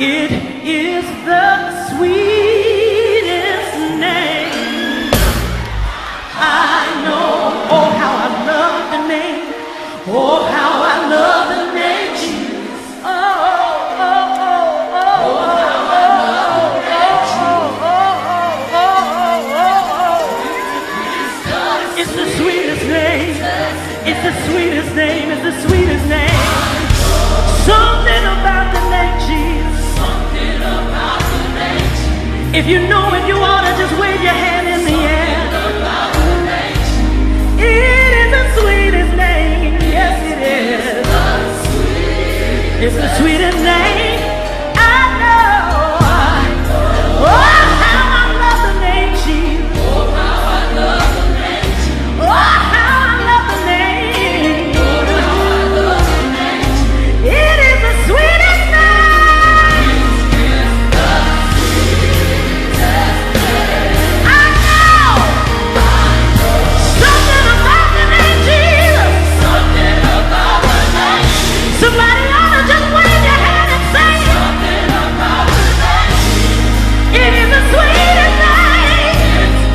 It is the sweetest name. I know, oh how I love the name. Oh how I love the name Jesus. Oh, oh, oh, oh, oh, oh, oh, oh, oh, oh. It's the sweetest name. It's the sweetest name. It's the sweetest name. Something about the name Jesus. Something about the name Jesus. If you know it, you ought to just wave your hand in the air. Something about the name Jesus. It is the sweetest name. Yes, it is. It's the sweetest name. I know. Oh, how I love the name Jesus. Oh, how I love the name Jesus. Oh, how I love the name. Oh, how I love the name Jesus. It is the sweetest name. I know. Something about the name Jesus. Something about the name Jesus. Somebody ought to just wave your hand and say something about the name Jesus. It is the sweetest name.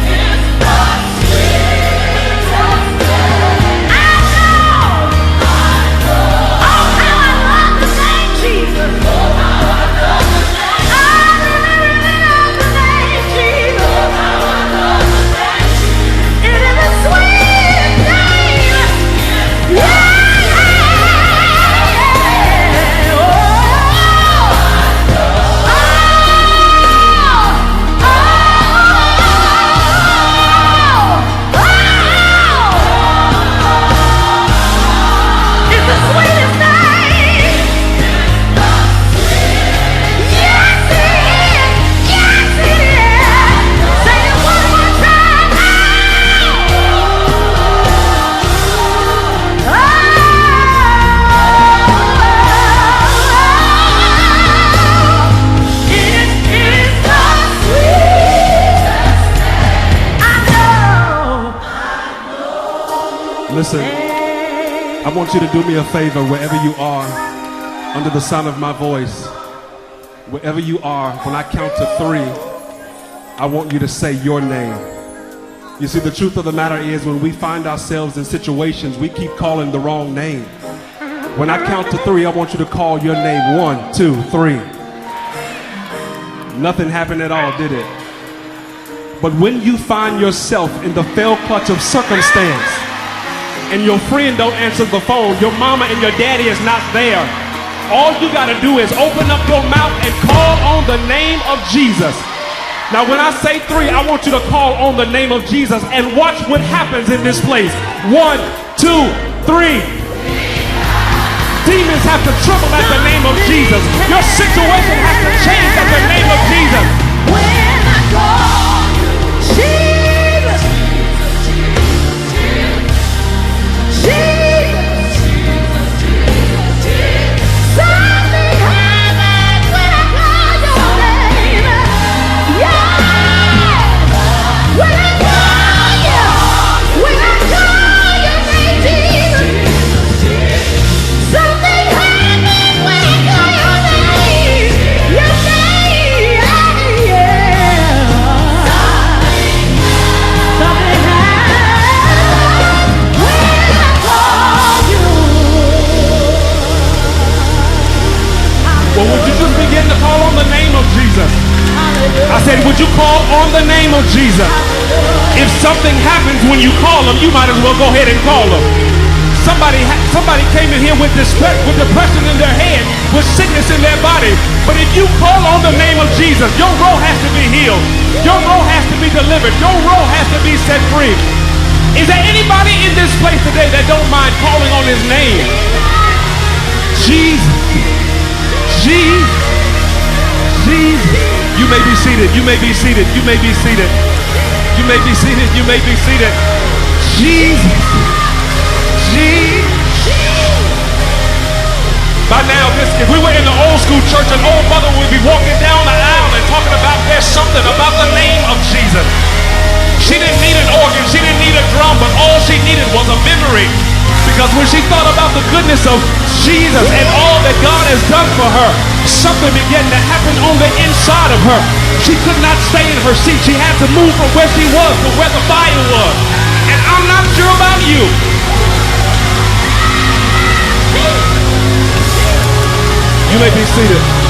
It's the sweetest name. I know. Oh, how I love the name Jesus. Oh, how I love the name. I really, really love the name Jesus. Oh, how I love the name Jesus. It is the sweetest name. Yeah. Listen, I want you to do me a favor wherever you are, under the sound of my voice, wherever you are, when I count to 3, I want you to say your name. You see, the truth of the matter is when we find ourselves in situations, we keep calling the wrong name. When I count to 3, I want you to call your name. 1, 2, 3. Nothing happened at all, did it? But when you find yourself in the fell clutch of circumstance, and your friend don't answer the phone, your mama and your daddy is not there, all you got to do is open up your mouth and call on the name of Jesus. Now when I say 3, I want you to call on the name of Jesus and watch what happens in this place. 1, 2, 3. Demons have to tremble at the name of Jesus. Your situation has to change at the name of Jesus. When I call Jesus, something happens when I call your name. Yeah, when I call your name, Jesus. Something happens when I call your name. Your name, yeah. Something happens when I call you. Well, would you just begin to call on the name of Jesus? I said, would you call on the name of Jesus? If something happens when you call him, you might as well go ahead and call him. Somebody came in here with depression in their head, with sickness in their body. But if you call on the name of Jesus, your row has to be healed. Your row has to be delivered. Your row has to be set free. Is there anybody in this place today that don't mind calling on his name? Jesus. Jesus. Jesus. You may be seated. You may be seated. You may be seated. You may be seated. You may be seated. Jesus. By now, if we were in the old school church, an old mother would be walking down the aisle and talking about there's something about the name of Jesus. She didn't need an organ, she didn't need a drum, but all she needed was a memory. Because when she thought about the goodness of Jesus and all that God has done for her, something began to happen on the inside of her. She could not stay in her seat. She had to move from where she was to where the fire was. And I'm not sure about you. You may be seated.